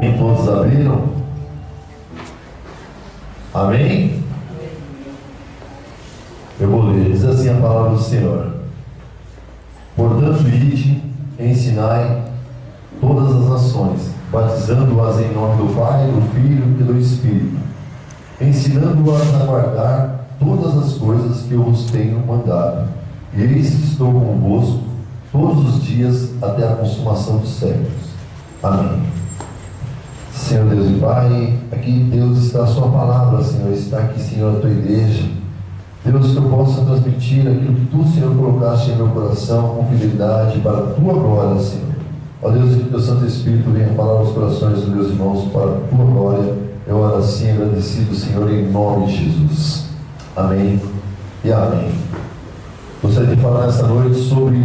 E todos abriram? Amém? Eu vou ler. Diz assim a palavra do Senhor: portanto, ide, ensinai todas as nações, batizando-as em nome do Pai, do Filho e do Espírito, ensinando-as a guardar todas as coisas que eu vos tenho mandado. E eis que estou convosco todos os dias até a consumação dos séculos. Amém. Senhor Deus e Pai, aqui Deus está a sua palavra, Senhor, está aqui, Senhor, a tua igreja. Deus, que eu possa transmitir aquilo que tu, Senhor, colocaste em meu coração com fidelidade para a tua glória, Senhor. Ó Deus, que o teu Santo Espírito venha falar aos corações dos meus irmãos para a tua glória. Eu oro assim agradecido, Senhor, em nome de Jesus. Amém e amém. Gostaria de falar nessa noite sobre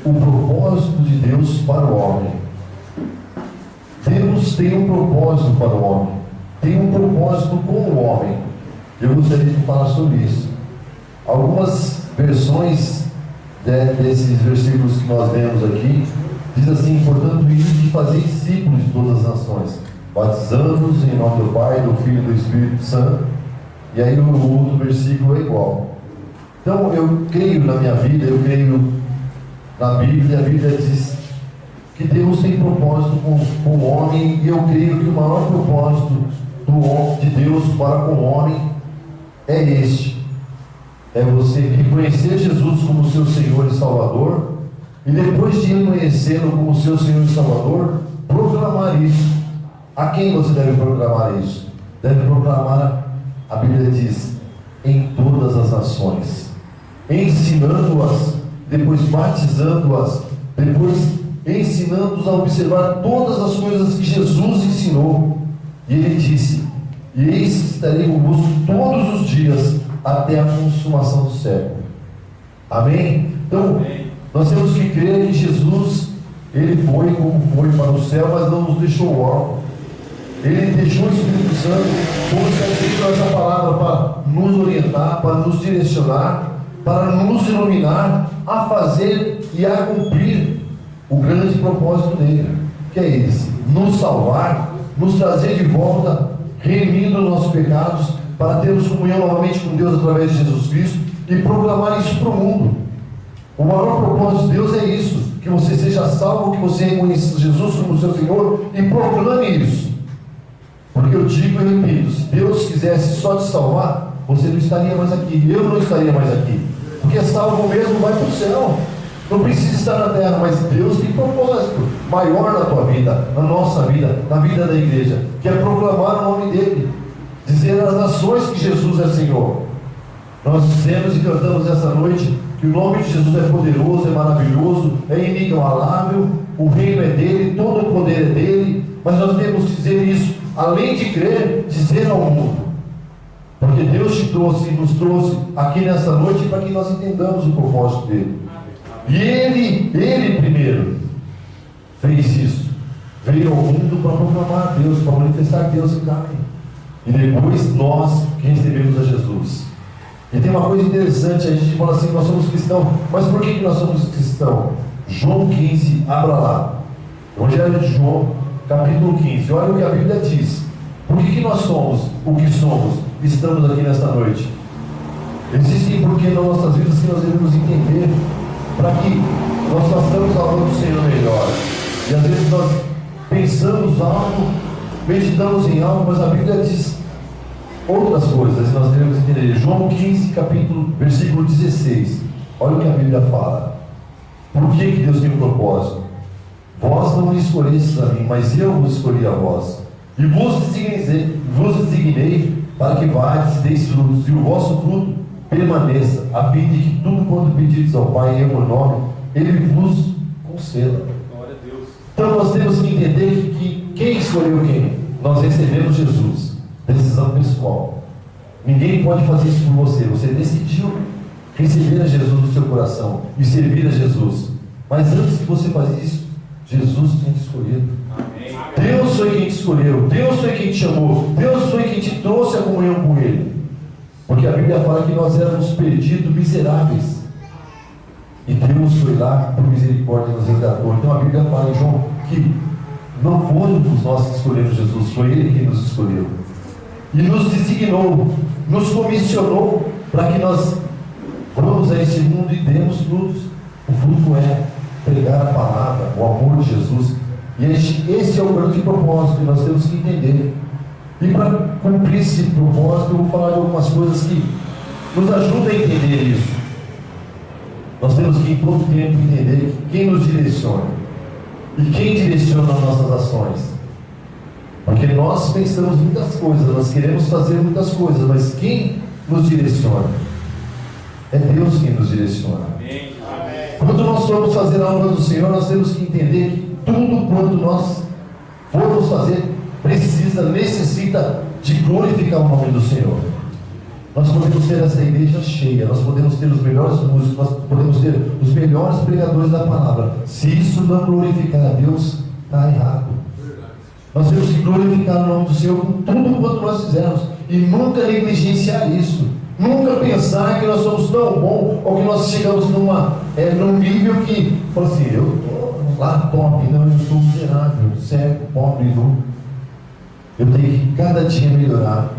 o propósito de Deus para o homem. Deus tem um propósito para o homem, tem um propósito com o homem. Eu gostaria de falar sobre isso. Algumas versões desses versículos que nós lemos aqui diz assim: portanto, ide e fazei discípulos de todas as nações, batizando-os em nome do Pai, do Filho e do Espírito Santo. E aí o outro versículo é igual. Então eu creio na minha vida, eu creio na Bíblia. A Bíblia diz que Deus tem propósito com o homem, e eu creio que o maior propósito de Deus para com o homem é este: é você reconhecer Jesus como seu Senhor e Salvador, e depois de reconhecê-lo como seu Senhor e Salvador, proclamar isso. A quem você deve proclamar isso? Deve proclamar, a Bíblia diz, em todas as nações, ensinando-as, depois batizando-as, depois ensinando-os a observar todas as coisas que Jesus ensinou. E ele disse: e eis que estarei convosco todos os dias até a consumação do século. Amém? Então, nós temos que crer que Jesus, ele foi como foi para o céu, mas não nos deixou órfãos. Ele deixou o Espírito Santo, como está escrito nessa palavra, para nos orientar, para nos direcionar, para nos iluminar a fazer e a cumprir o grande propósito dele, que é esse: nos salvar, nos trazer de volta, remindo os nossos pecados, para termos comunhão novamente com Deus através de Jesus Cristo e proclamar isso para o mundo. O maior propósito de Deus é isso: que você seja salvo, que você reconheça Jesus como seu Senhor e proclame isso. Porque eu digo e repito, se Deus quisesse só te salvar, você não estaria mais aqui, eu não estaria mais aqui, porque salvo mesmo vai para o céu, não precisa estar na terra. Mas Deus tem propósito maior na tua vida, na nossa vida, na vida da igreja, que é proclamar o nome dele, dizer às nações que Jesus é Senhor. Nós dizemos e cantamos essa noite que o nome de Jesus é poderoso, é maravilhoso, é inigualável, o reino é dele, todo o poder é dele. Mas nós temos que dizer isso, além de crer, dizer ao mundo, porque Deus te trouxe, nos trouxe aqui nessa noite para que nós entendamos o propósito dele. E ele primeiro fez isso, veio ao mundo para proclamar Deus, para manifestar Deus em carne, e depois nós que recebemos a Jesus. E tem uma coisa interessante: a gente fala assim, nós somos cristãos, mas por que nós somos cristãos? João 15, abra lá, Evangelho de João, capítulo 15, olha o que a Bíblia diz. Por que nós somos o que somos, estamos aqui nesta noite? Existem porquê nas nossas vidas que nós devemos entender, para que nós façamos a obra do Senhor melhor. E às vezes nós pensamos algo, meditamos em algo, mas a Bíblia diz outras coisas, e nós devemos entender. João 15, capítulo, versículo 16, olha o que a Bíblia fala. Por que Deus tem um propósito? Vós não me escolhestes a mim, mas eu vos escolhi a vós, e vos designei para que vades e deis frutos, e o vosso fruto permaneça, a fim de que tudo quanto pedides ao Pai em meu nome, Ele vos conceda. Glória a Deus. Então nós temos que entender que quem escolheu quem? Nós recebemos Jesus. Decisão pessoal. Ninguém pode fazer isso por você. Você decidiu receber a Jesus no seu coração e servir a Jesus. Mas antes que você fazer isso, Jesus tinha te escolhido. Amém. Deus foi quem te escolheu, Deus foi quem te chamou, Deus foi quem te trouxe a comunhão com Ele. Porque a Bíblia fala que nós éramos perdidos, miseráveis, e Deus foi lá por misericórdia nos resgatou. Então a Bíblia fala em João que Não fomos nós que escolhemos Jesus, foi Ele que nos escolheu. E nos designou, nos comissionou para que nós vamos a este mundo e demos frutos. O fruto é pregar a palavra, o amor de Jesus. E este é o grande propósito que nós temos que entender. E para cumprir esse propósito, eu vou falar de algumas coisas que nos ajudam a entender isso. Nós temos que, em todo tempo, entender quem nos direciona e quem direciona as nossas ações. Porque nós pensamos muitas coisas, nós queremos fazer muitas coisas, mas quem nos direciona? É Deus quem nos direciona. Amém. Quando nós formos fazer a obra do Senhor, nós temos que entender que tudo quanto nós formos fazer necessita de glorificar o nome do Senhor. Nós podemos ter essa igreja cheia, nós podemos ter os melhores músicos, nós podemos ter os melhores pregadores da palavra. Se isso não glorificar a Deus, está errado. Nós temos que glorificar o nome do Senhor com tudo quanto nós fizermos e nunca negligenciar isso. Nunca pensar que nós somos tão bons ou que nós chegamos num nível que, fala assim, eu estou lá top, não, eu estou miserável, cego, pobre, nu. Eu tenho que cada dia melhorar.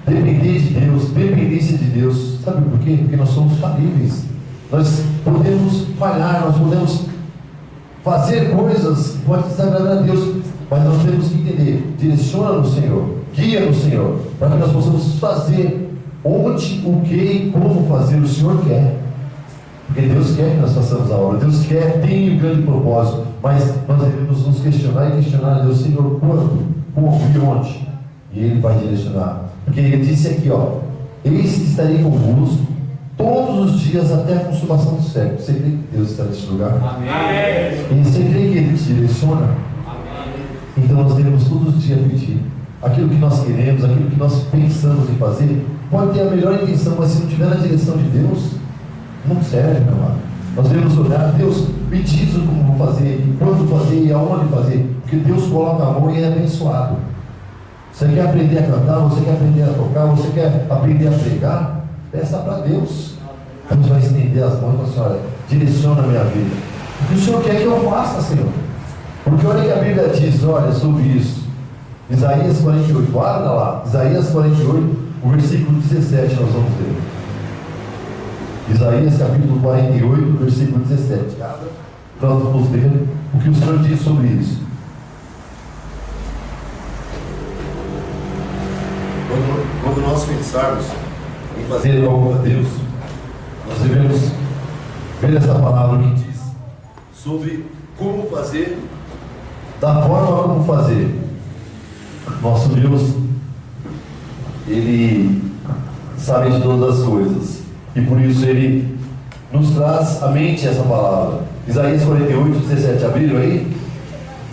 Depender de Deus, dependência de Deus. Sabe por quê? Porque nós somos falíveis. Nós podemos falhar, nós podemos fazer coisas que podem desagradar a Deus, mas nós temos que entender, direciona no Senhor, guia no Senhor, para que nós possamos fazer onde, o que e como fazer o Senhor quer. Porque Deus quer que nós façamos a obra, Deus quer, tem um grande propósito, mas nós devemos nos questionar e questionar a Deus, Senhor, quando, como e onde? E Ele vai direcionar. Porque Ele disse aqui, eis que estarei convosco todos os dias até a consumação do século. Você crê que Deus está neste lugar? Amém. E você crê que Ele te direciona? Amém. Então nós devemos todos os dias pedir aquilo que nós queremos, aquilo que nós pensamos em fazer. Pode ter a melhor intenção, mas se não tiver na direção de Deus, não serve, meu amado. Nós devemos olhar, Deus, me diz como vou fazer, e quando fazer e aonde fazer, porque Deus coloca a mão e é abençoado. Você quer aprender a cantar, você quer aprender a tocar, você quer aprender a pregar, peça para Deus. Deus vai estender as mãos e falar assim, olha, direciona a minha vida. O que o Senhor quer que eu faça, Senhor? Porque olha que a Bíblia diz, olha, sobre isso. Isaías 48, guarda lá, Isaías 48, o versículo 17 nós vamos ler. Isaías capítulo 48, versículo 17. Nós vamos ver o que o Senhor diz sobre isso. Quando nós pensarmos em fazer algo a Deus, nós devemos ver essa palavra que diz sobre como fazer, da forma como fazer. Nosso Deus, Ele sabe de todas as coisas, e por isso Ele nos traz à mente essa palavra. Isaías 48, 17, abriram aí?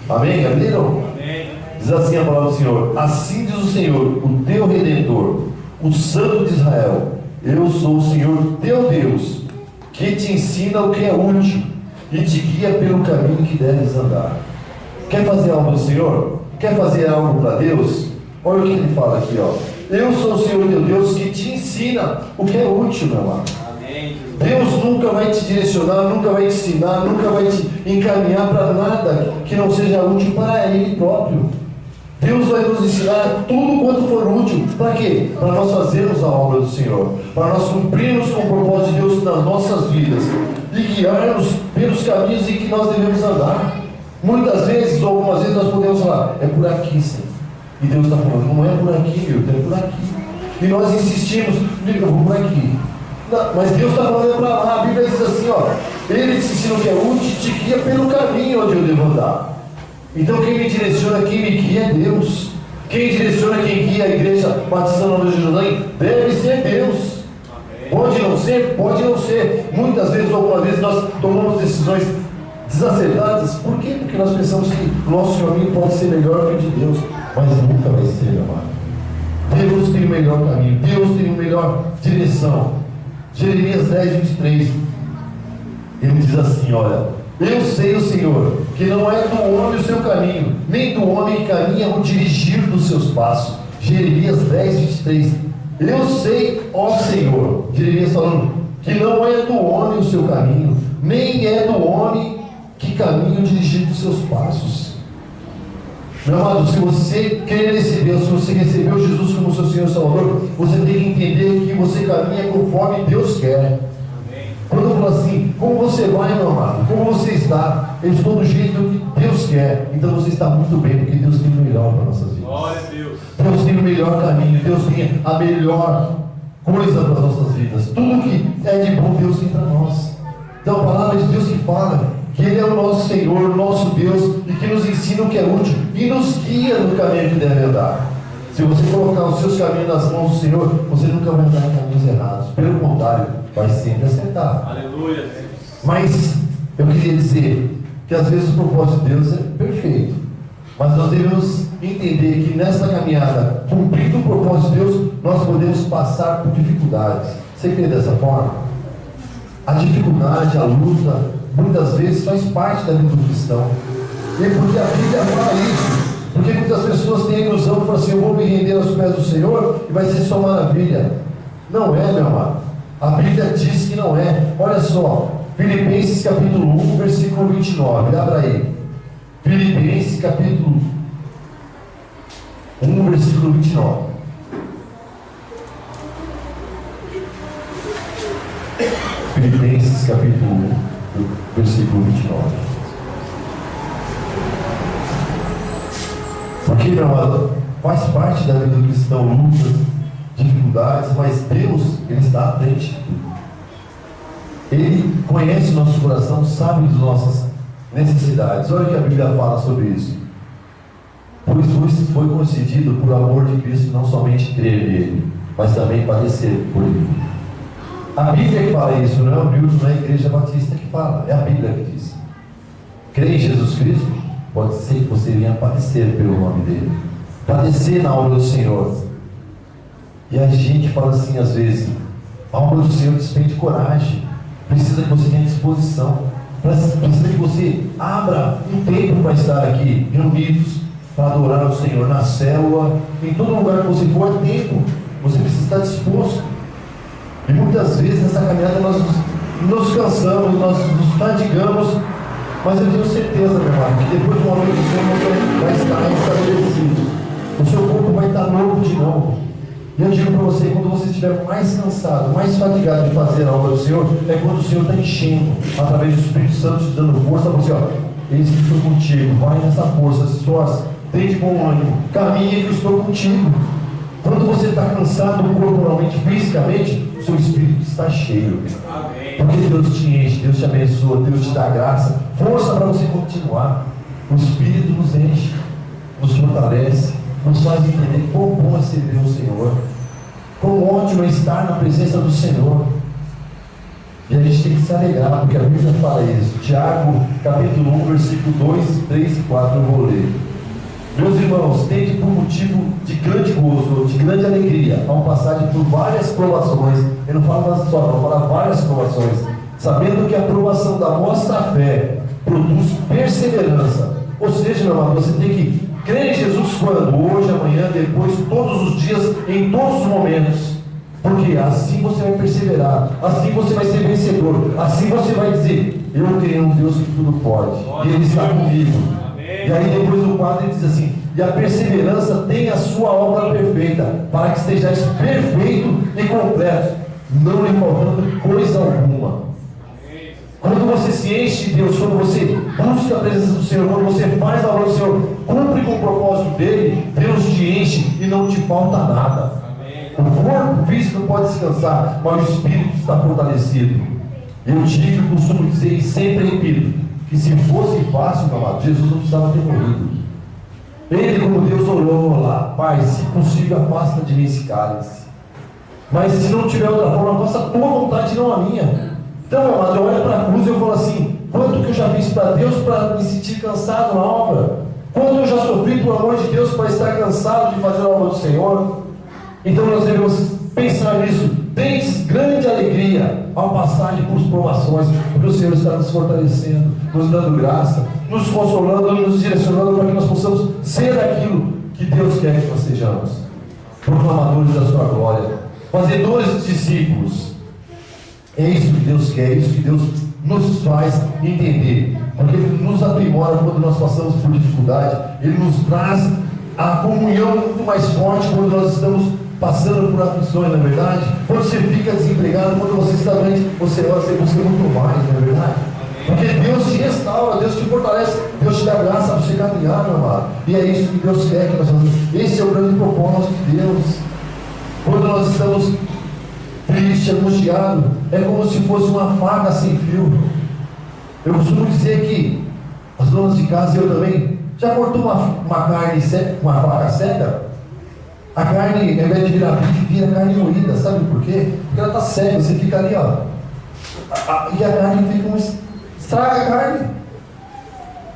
Amém? Abriram? Amém. Diz assim a palavra do Senhor: assim diz o Senhor, o teu Redentor, o Santo de Israel: eu sou o Senhor teu Deus, que te ensina o que é útil e te guia pelo caminho que deves andar. Quer fazer algo do Senhor? Quer fazer algo para Deus? Olha o que Ele fala aqui, eu sou o Senhor teu Deus, que te ensina o que é útil, meu amado. Deus nunca vai te direcionar, nunca vai te ensinar, nunca vai te encaminhar para nada que não seja útil para Ele próprio. Deus vai nos ensinar tudo quanto for útil. Para quê? Para nós fazermos a obra do Senhor, para nós cumprirmos com o propósito de Deus nas nossas vidas e guiarmos pelos caminhos em que nós devemos andar. Muitas vezes, ou algumas vezes, nós podemos falar: é por aqui, Senhor. E Deus está falando: não é por aqui, meu, é por aqui. E nós insistimos: eu vou por aqui. Não, mas Deus está falando para lá. A Bíblia diz assim: Ele te ensina o que é útil e te guia pelo caminho onde eu devo andar. Então quem me direciona, quem me guia é Deus. Quem direciona, quem guia a igreja Batista Nova de Jerusalém deve ser Deus. Amém. Pode não ser, pode não ser. Muitas vezes, algumas vezes, nós tomamos decisões desacertadas. Por quê? Porque nós pensamos que o nosso caminho pode ser melhor que o de Deus, mas nunca vai ser, meu amado. Deus tem o melhor caminho, Deus tem a melhor direção. Jeremias 10, 23, ele diz assim: olha, eu sei, o Senhor, que não é do homem o seu caminho, nem do homem que caminha o dirigir dos seus passos. Jeremias 10, 23, eu sei, ó Senhor, Jeremias falando que não é do homem o seu caminho, nem é do homem que caminha o dirigir dos seus passos. Meu amado, se você quer nesse Deus, se você recebeu Jesus como seu Senhor e Salvador, você tem que entender que você caminha conforme Deus quer. Quando eu falo assim, como você vai, meu amado? Como você está? Eu estou do jeito que Deus quer. Então você está muito bem, porque Deus tem o melhor para nossas vidas. Glória a Deus. Deus tem o melhor caminho, Deus tem a melhor coisa para as nossas vidas. Tudo que é de bom, Deus tem para nós. Então a palavra de Deus que fala que Ele é o nosso Senhor, o nosso Deus, e que nos ensina o que é útil e nos guia no caminho que deve andar. Se você colocar os seus caminhos nas mãos do Senhor, você nunca vai andar em caminhos errados. Pelo contrário, vai sempre acertar. Aleluia. Mas eu queria dizer que às vezes o propósito de Deus é perfeito. Mas nós devemos entender que nessa caminhada, cumprindo o propósito de Deus, nós podemos passar por dificuldades. Você crê dessa forma? A dificuldade, a luta, muitas vezes faz parte da vida do cristão. E é porque a Bíblia fala isso. Porque muitas pessoas têm a ilusão de falar assim, eu vou me render aos pés do Senhor e vai ser só maravilha. Não é, meu amado. A Bíblia diz que não é. Olha só, Filipenses capítulo 1, versículo 29. Abra aí. Filipenses capítulo 1, versículo 29. Filipenses capítulo 1, versículo 29. Porque, meu amado, faz parte da vida do cristão lutas, dificuldades, mas Deus, Ele está à frente de tudo. Ele conhece o nosso coração, sabe das nossas necessidades. Olha o que a Bíblia fala sobre isso. Pois foi concedido por amor de Cristo não somente crer nele, mas também padecer por ele. A Bíblia que fala isso, não é o Newton, não é a Igreja Batista que fala, é a Bíblia que diz. Crê em Jesus Cristo? Pode ser que você venha padecer pelo nome dele, padecer na obra do Senhor. E a gente fala assim às vezes, a obra do Senhor despende coragem, precisa que você tenha disposição, precisa que você abra um tempo para estar aqui, reunidos, para adorar o Senhor, na célula, em todo lugar que você for, é tempo, você precisa estar disposto. E muitas vezes nessa caminhada nós nos cansamos, nós nos fadigamos, mas eu tenho certeza, meu irmão, que depois do momento do Senhor você vai estar estabelecido, o seu corpo vai estar novo de novo. E eu digo para você, quando você estiver mais cansado, mais fatigado de fazer a obra do Senhor, é quando o Senhor está enchendo, através do Espírito Santo, te dando força para você, ó, eis que estou contigo, vai nessa força, esforça, tem de bom ânimo, caminha que eu estou contigo. Quando você está cansado corporalmente, fisicamente, o seu espírito está cheio. Amém. Porque Deus te enche, Deus te abençoa, Deus te dá graça, força para você continuar. O Espírito nos enche, nos fortalece, nos faz entender quão bom é servir o Senhor, quão ótimo é estar na presença do Senhor. E a gente tem que se alegrar, porque a Bíblia fala isso. Tiago, capítulo 1, versículo 2, 3 e 4, eu vou ler. Meus irmãos, tende por motivo de grande gozo, de grande alegria, ao passarem por várias provações. Eu não falo uma só, não, eu falo várias provações, sabendo que a provação da vossa fé produz perseverança. Ou seja, meu amado, você tem que crer em Jesus quando? Hoje, amanhã, depois, todos os dias, em todos os momentos. Porque assim você vai perseverar, assim você vai ser vencedor, assim você vai dizer, eu creio em um Deus que tudo pode, e Ele está comigo. E aí depois no 4 ele diz assim, e a perseverança tem a sua obra perfeita, para que estejais perfeito e completo, não lhe faltando coisa alguma. Quando você se enche de Deus, quando você busca a presença do Senhor, quando você faz a obra do Senhor, cumpre com o propósito dele, Deus te enche e não te falta nada. O corpo físico pode descansar, mas o espírito está fortalecido. Eu digo e costumo dizer e sempre repito, que se fosse fácil, meu amado, Jesus não precisava ter morrido. Ele, como Deus, orou lá, Pai, se possível, afasta de mim esse cálice. Mas se não tiver outra forma, faça a tua vontade, não a minha. Então, meu amado, eu olho para a cruz e eu falo assim, quanto que eu já fiz para Deus para me sentir cansado na obra? Quanto eu já sofri por amor de Deus para estar cansado de fazer a obra do Senhor? Então nós devemos pensar nisso. Tens grande alegria ao passarem por provações, porque o Senhor está nos fortalecendo, nos dando graça, nos consolando, nos direcionando para que nós possamos ser aquilo que Deus quer que nós sejamos, proclamadores da sua glória, fazedores de discípulos. É isso que Deus quer, é isso que Deus nos faz entender. porque Ele nos aprimora quando nós passamos por dificuldade, Ele nos traz a comunhão muito mais forte quando nós estamos passando por aflições, não é verdade? Quando você fica desempregado, quando você está doente, você busca muito mais, não é verdade? Porque Deus te restaura, Deus te fortalece, Deus te dá graça para você caminhar, meu amado. E é isso que Deus quer que nós façamos. Esse é o grande propósito de Deus. Quando nós estamos tristes, angustiados, é como se fosse uma faca sem fio. Eu costumo dizer que as donas de casa, eu também, já cortou uma carne seca, uma faca seca? A carne, ao invés de virar bife, vira carne moída. Sabe por quê? Porque ela está seca, você fica ali, ó. E a carne fica estraga a carne.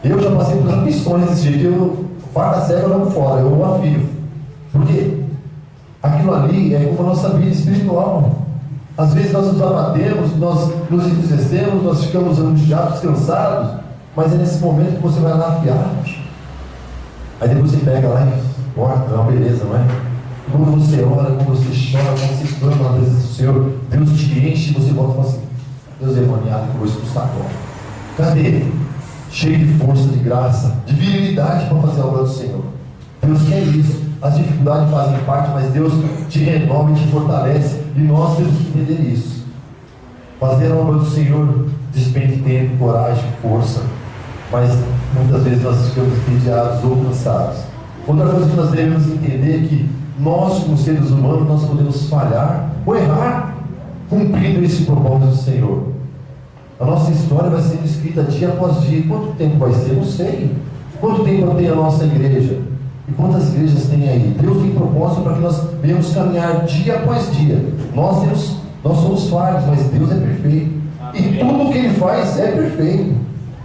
Eu já passei por aflições desse jeito. Faca seca eu não fora, eu afio. Por quê? Aquilo ali é como a nossa vida espiritual. Às vezes nós nos abatemos, nós nos entristecemos, nós ficamos angustiados, cansados, mas é nesse momento que você vai lá afiar. Aí depois você pega lá e corta, é uma beleza, não é? Quando você ora, quando você chora, quando você clama na presença do Senhor, Deus te enche e você volta e fala assim: Deus demoniado, que eu vou expulsar agora. Cadê? Cheio de força, de graça, de virilidade para fazer a obra do Senhor. Deus quer isso. As dificuldades fazem parte, mas Deus te renova e te fortalece. E nós temos que entender isso. Fazer a obra do Senhor despende tempo, coragem, força. Mas muitas vezes nós ficamos entediados ou cansados. Outra coisa que nós devemos entender é que nós, como seres humanos, nós podemos falhar ou errar cumprindo esse propósito do Senhor. A nossa história vai sendo escrita dia após dia. Quanto tempo vai ser? Não sei. Quanto tempo tem a nossa igreja? E quantas igrejas tem aí? Deus tem propósito para que nós venhamos caminhar dia após dia. Nós somos falhos, mas Deus é perfeito. E tudo o que Ele faz é perfeito.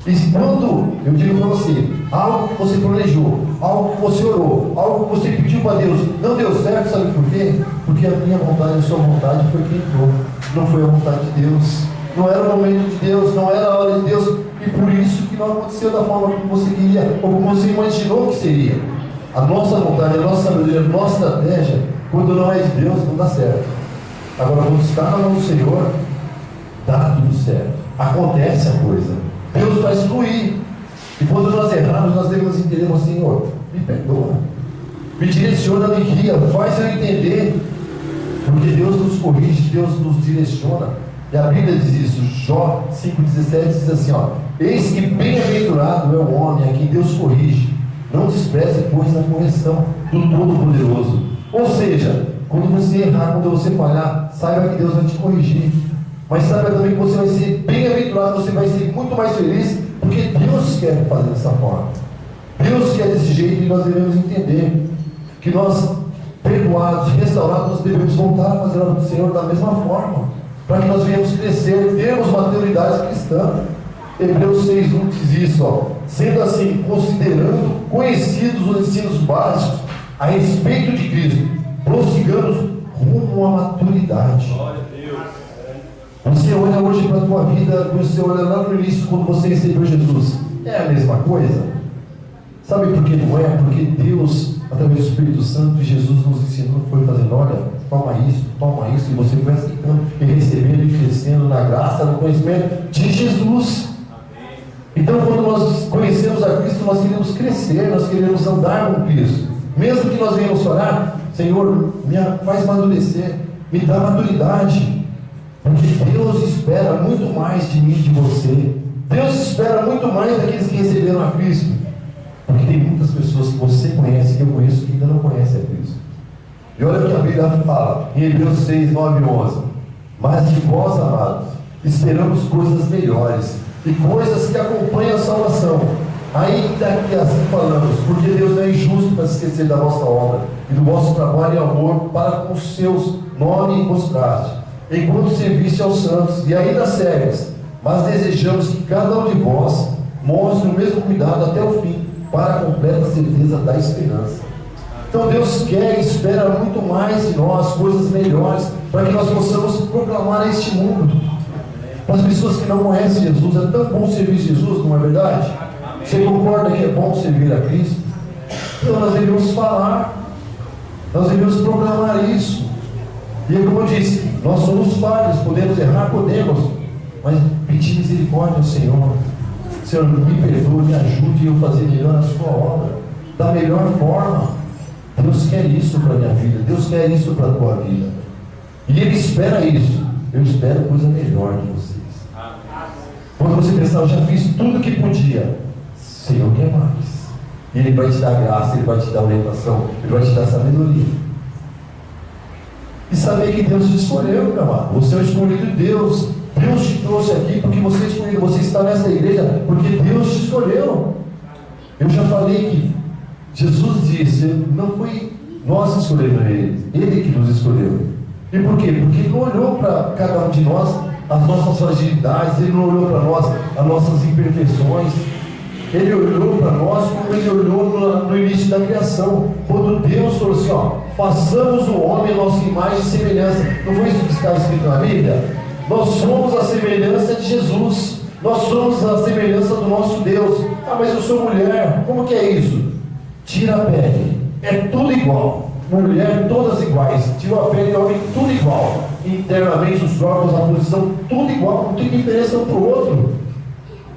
E quando eu digo para você, algo que você planejou, algo que você orou, algo que você pediu para Deus, não deu certo, sabe por quê? Porque a minha vontade, a sua vontade foi quem entrou. Não foi a vontade de Deus. Não era o momento de Deus, não era a hora de Deus. E por isso que não aconteceu da forma como você queria, ou como você imaginou que seria. A nossa vontade, a nossa sabedoria, a nossa estratégia, quando não é de Deus, não dá certo. Agora, quando está na mão do Senhor, dá tudo certo. Acontece a coisa. Deus faz fluir. E quando nós erramos, nós devemos entender: Senhor, me perdoa, me direciona, me guia, faz eu entender. Porque Deus nos corrige, Deus nos direciona. E a Bíblia diz isso. Jó 5,17 diz assim: eis que bem-aventurado é o homem a quem Deus corrige. Não despreze, pois, a correção do Todo-Poderoso. Ou seja, quando você errar, quando você falhar, saiba que Deus vai te corrigir. Mas saiba também que você vai ser bem-aventurado, você vai ser muito mais feliz, porque Deus quer fazer dessa forma. Deus quer desse jeito, e nós devemos entender que nós, perdoados, restaurados, nós devemos voltar a fazer a obra do Senhor da mesma forma, para que nós venhamos crescer, termos maturidade cristã. Hebreus 6,1 diz isso: sendo assim, considerando conhecidos os ensinos básicos a respeito de Cristo, prossigamos rumo à maturidade. Glória a Deus. Você olha hoje para a tua vida, você olha lá no início, quando você recebeu Jesus, é a mesma coisa? Sabe por que não é? Porque Deus, através do Espírito Santo, Jesus nos ensinou, foi fazendo: olha, toma isso, e você foi aceitando e recebendo e crescendo na graça, no conhecimento de Jesus. Então, quando nós conhecemos a Cristo, nós queremos crescer, nós queremos andar com Cristo. Mesmo que nós venhamos orar: Senhor, me faz amadurecer, me dá maturidade. Porque Deus espera muito mais de mim e de você. Deus espera muito mais daqueles que receberam a Cristo. Porque tem muitas pessoas que você conhece, que eu conheço, que ainda não conhecem a Cristo. E olha o que a Bíblia fala em Hebreus 6, 9 e 11: mas de vós, amados, esperamos coisas melhores e coisas que acompanham a salvação. Ainda que assim falamos, porque Deus não é injusto para se esquecer da vossa obra e do vosso trabalho e amor para com os seus nome mostraste, enquanto serviste aos santos, e ainda serves. Mas desejamos que cada um de vós mostre o mesmo cuidado até o fim, para a completa certeza da esperança. Então Deus quer e espera muito mais de nós, coisas melhores, para que nós possamos proclamar a este mundo. Para as pessoas que não conhecem Jesus, é tão bom servir Jesus, não é verdade? Você concorda que é bom servir a Cristo? Então nós devemos falar, nós devemos proclamar isso. E é como eu disse, nós somos falhos, podemos errar, podemos, mas pedir misericórdia ao Senhor. Senhor, me perdoe, me ajude a eu fazer melhor a sua obra, da melhor forma. Deus quer isso para a minha vida, Deus quer isso para a tua vida. E Ele espera isso. Eu espero coisa melhor de vocês. Quando você pensar, eu já fiz tudo o que podia, Senhor quer mais. E Ele vai te dar graça, Ele vai te dar orientação, Ele vai te dar sabedoria. E saber que Deus te escolheu, meu amado. Você é o escolhido de Deus. Deus te trouxe aqui porque você é escolhido. Você está nessa igreja porque Deus te escolheu. Eu já falei que Jesus disse, não foi nós que escolhemos Ele que nos escolheu. E por quê? Porque Ele não olhou para cada um de nós as nossas fragilidades, Ele não olhou para nós as nossas imperfeições. Ele olhou para nós como Ele olhou no início da criação, quando Deus falou assim, ó, façamos o homem a nossa imagem e semelhança. Não foi isso que está escrito na Bíblia? Nós somos a semelhança de Jesus, nós somos a semelhança do nosso Deus. Ah, mas eu sou mulher, como que é isso? Tira a pele, é tudo igual. Mulher, todas iguais. Tira a pele, homem, tudo igual. Internamente, os corpos, a posição, tudo igual, não tem diferença um para o outro.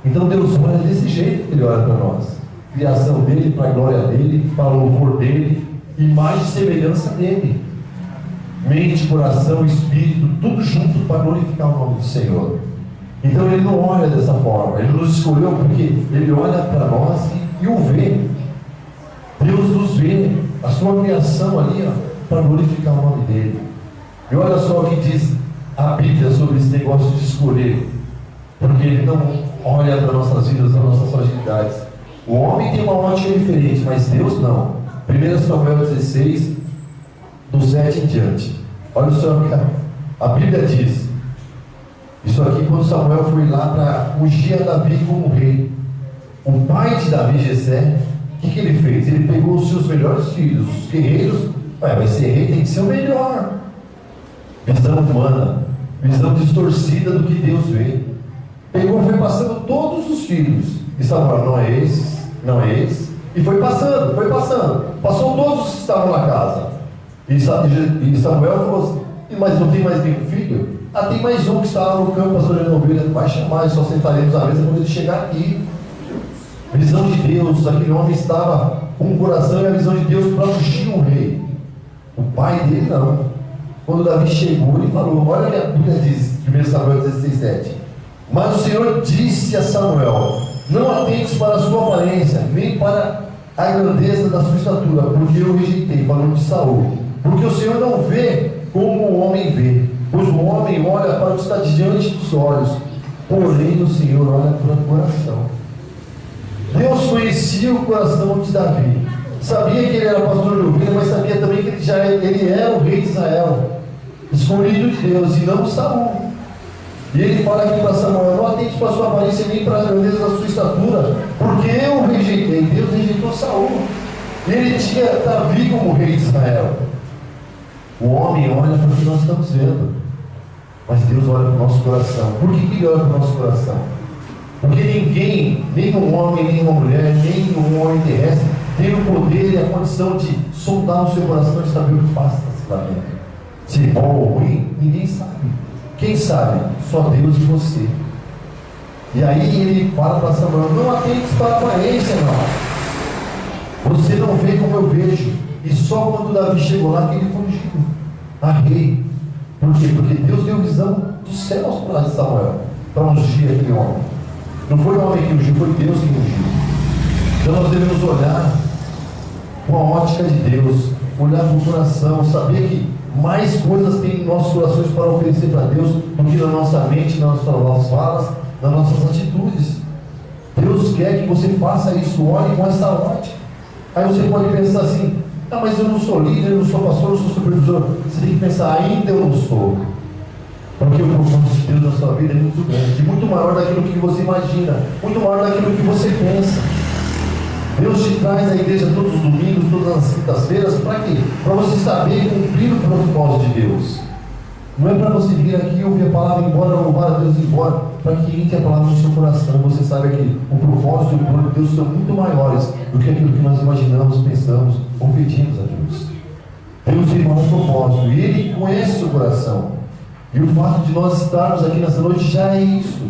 Então Deus olha desse jeito, Ele olha para nós. Criação dele, para a glória dele, para o louvor dele, imagem e semelhança dele. Mente, coração, espírito, tudo junto para glorificar o nome do Senhor. Então Ele não olha dessa forma, Ele nos escolheu porque Ele olha para nós e o vê. Deus nos vê, a sua criação ali, ó, para glorificar o nome dele. E olha só o que diz a Bíblia sobre esse negócio de escolher, porque Ele não olha para nossas vidas, para nossas fragilidades. O homem tem uma ótica diferente, mas Deus não. 1 Samuel 16, do 7 em diante. Olha só o que a Bíblia diz. Isso aqui quando Samuel foi lá para ungir Davi como rei. O pai de Davi, Jessé, o que ele fez? Ele pegou os seus melhores filhos, os guerreiros. Vai ser rei, tem que ser o melhor. Visão humana, visão distorcida do que Deus vê. Pegou, foi passando todos os filhos. E Samuel, não é esse, não é esse. E foi passando, foi passando. Passou todos os que estavam na casa. E Samuel falou assim, mas não tem mais nenhum filho? Ah, tem mais um que está lá no campo pastoreando ovelha. Vai chamar, só sentaremos à mesa quando ele chegar aqui. Visão de Deus, aquele homem estava com o coração e a visão de Deus para ungir um rei. O pai dele não. Quando Davi chegou, ele falou, olha o que a Bíblia diz, 1 Samuel 16, 7. Mas o Senhor disse a Samuel, não atentes para a sua aparência, nem para a grandeza da sua estatura, porque eu rejeitei, falando de Saul. Porque o Senhor não vê como o homem vê, pois o homem olha para o que está diante dos olhos, porém o Senhor olha para o coração. Deus conhecia o coração de Davi, sabia que ele era pastor de ovelha, mas sabia também que ele era o rei de Israel, escolhido de Deus, e não Saul. E ele fala aqui para Samuel, não atente para a sua aparência nem para a grandeza da sua estatura, porque eu rejeitei. Deus rejeitou Saul. Ele tinha Davi como rei de Israel. O homem olha para o que nós estamos vendo, mas Deus olha para o nosso coração. Por que Ele olha para o nosso coração? Porque ninguém, nem um homem, nem uma mulher, nem um homem terrestre, tem o poder e a condição de sondar o seu coração e saber o que passa lá dentro. Se é bom ou ruim, ninguém sabe. Quem sabe? Só Deus e você. E aí ele fala para Samuel, não atentes para a aparência, não. Você não vê como eu vejo. E só quando Davi chegou lá que ele foi ungido a rei. Por quê? Porque Deus deu visão dos céus para Samuel, para ungir aquele homem. Não foi o homem que ungiu, foi Deus que ungiu. Então nós devemos olhar com a ótica de Deus, olhar para o coração, saber que mais coisas tem em nossos corações para oferecer para Deus do que na nossa mente, nas nossas falas, nas nossas atitudes. Deus quer que você faça isso, olhe com essa ótica. Aí você pode pensar assim, ah, mas eu não sou líder, eu não sou pastor, eu não sou supervisor. Você tem que pensar, ainda eu não sou. Porque o propósito de Deus na sua vida é muito grande, muito maior daquilo que você imagina, muito maior daquilo que você pensa. Deus te traz à igreja todos os domingos, todas as quintas-feiras, para quê? Para você saber cumprir o propósito de Deus. Não é para você vir aqui ouvir a palavra embora, louvar a Deus embora, para que entre a palavra no seu coração. Você sabe que o propósito e o plano de Deus são muito maiores do que aquilo que nós imaginamos, pensamos ou pedimos a Deus. Deus tem um propósito e Ele conhece o seu coração. E o fato de nós estarmos aqui nessa noite já é isso.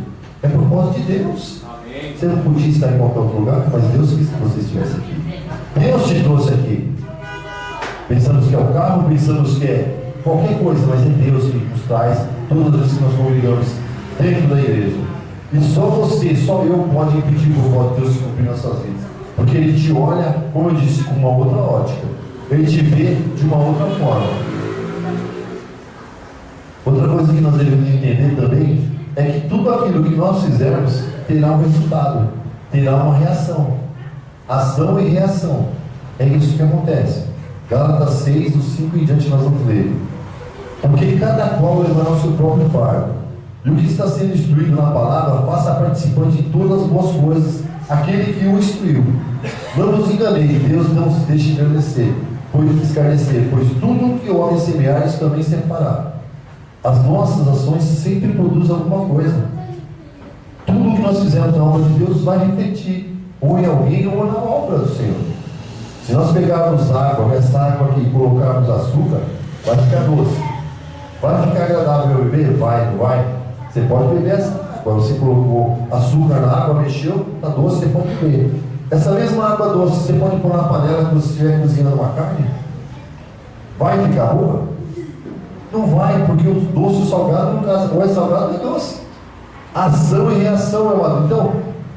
É propósito de Deus. Amém. Você não podia estar em qualquer outro lugar, mas Deus quis que você estivesse aqui. Deus te trouxe aqui. Pensamos que é o carro, pensamos que é qualquer coisa, mas é Deus que nos traz todas as vezes que nós congregamos dentro da igreja. E só você, só eu pode impedir o propósito de Deus se cumprir nas suas vidas. Porque Ele te olha, como eu disse, com uma outra ótica. Ele te vê de uma outra forma. Outra coisa que nós devemos entender também é que tudo aquilo que nós fizermos terá um resultado, terá uma reação. Ação e reação. É isso que acontece. Gálatas 6, do 5 em diante nós vamos ler. Porque cada qual levará o seu próprio fardo. E o que está sendo instruído na palavra, faça participante de todas as boas coisas aquele que o instruiu. Não nos enganeis, Deus não se deixe escarnecer, pois tudo que o homem semear, isso também se fará. As nossas ações sempre produzem alguma coisa. Tudo que nós fizermos na obra de Deus vai refletir, ou em alguém ou na obra do Senhor. Se nós pegarmos água, essa água aqui, e colocarmos açúcar, vai ficar doce. Vai ficar agradável beber? Vai, não vai? Você pode beber essa água. Você colocou açúcar na água, mexeu, está doce, você pode beber. Essa mesma água doce, você pode pôr na panela quando você estiver cozinhando uma carne? Vai ficar boa? Não vai, porque o doce e o salgado, no caso, ou é salgado ou é doce. Ação e reação, meu amado. Então,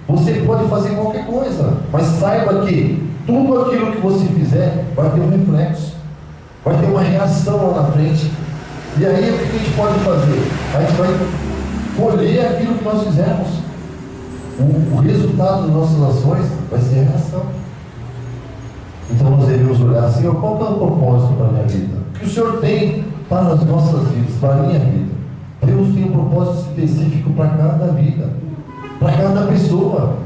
você pode fazer qualquer coisa, mas saiba que tudo aquilo que você fizer vai ter um reflexo, vai ter uma reação lá na frente. E aí o que a gente pode fazer? A gente vai colher aquilo que nós fizemos. O resultado das nossas ações vai ser a reação. Então nós devemos olhar assim, qual é o propósito para a minha vida? O que o Senhor tem para as nossas vidas, para a minha vida? Deus tem um propósito específico para cada vida, para cada pessoa.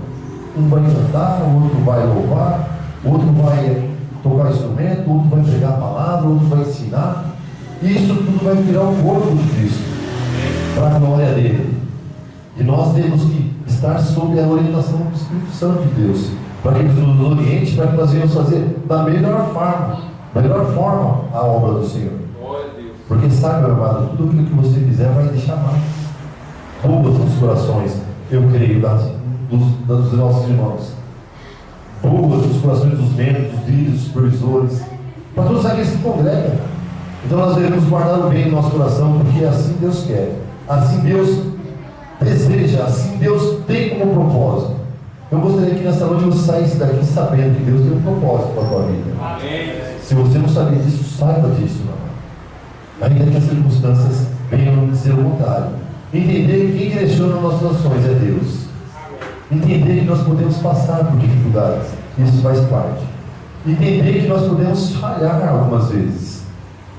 Um vai cantar, o outro vai louvar, o outro vai tocar instrumento, o outro vai pregar a palavra, o outro vai ensinar. E isso tudo vai virar o corpo de Cristo, para a glória dele. E nós temos que estar sob a orientação do Espírito Santo de Deus, para que ele nos oriente, para que nós venhamos fazer da melhor forma a obra do Senhor. Porque sabe, meu amado, tudo aquilo que você fizer vai deixar mais. Boas nos corações, eu creio, dos nossos irmãos. Boas nos corações dos membros, dos líderes, dos supervisores, para todos aqueles que congregam. Então nós devemos guardar o bem no nosso coração, porque assim Deus quer, assim Deus deseja, assim Deus tem como propósito. Eu gostaria que nessa noite você saísse daqui sabendo que Deus tem um propósito para a tua vida. Amém. Se você não sabia disso, saiba disso, meu amado. Ainda que as circunstâncias venham dizer o contrário. Entender que quem direciona nossas ações é Deus. Entender que nós podemos passar por dificuldades, isso faz parte. Entender que nós podemos falhar algumas vezes.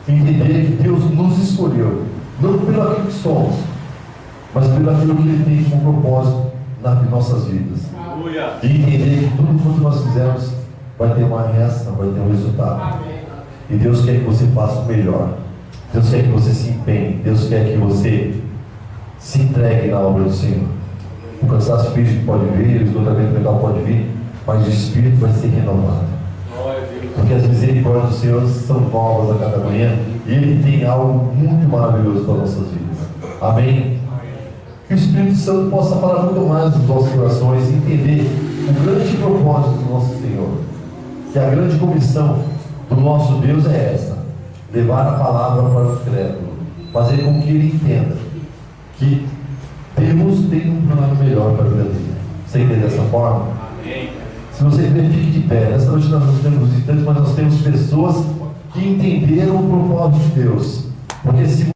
Entender que Deus nos escolheu, não pelo aquilo que somos, mas pelo aquilo que Ele tem como propósito nas nossas vidas. E entender que tudo quanto nós fizermos vai ter uma reação, vai ter um resultado. E Deus quer que você faça o melhor. Deus quer que você se empenhe. Deus quer que você se entregue na obra do Senhor. O cansaço físico pode vir, o esgotamento mental pode vir, mas o espírito vai ser renovado. Porque as misericórdias do Senhor são novas a cada manhã, e Ele tem algo muito maravilhoso para as nossas vidas. Amém? Que o Espírito Santo possa falar muito mais nos nossos corações e entender o grande propósito do nosso Senhor. Que a grande comissão do nosso Deus é essa: levar a palavra para o incrédulo, fazer com que ele entenda que Deus tem um plano melhor para a vida dele. Você entende dessa forma? Amém. Se você fique de pé. Nessa noite nós não temos visitantes, mas nós temos pessoas que entenderam o propósito de Deus. Porque se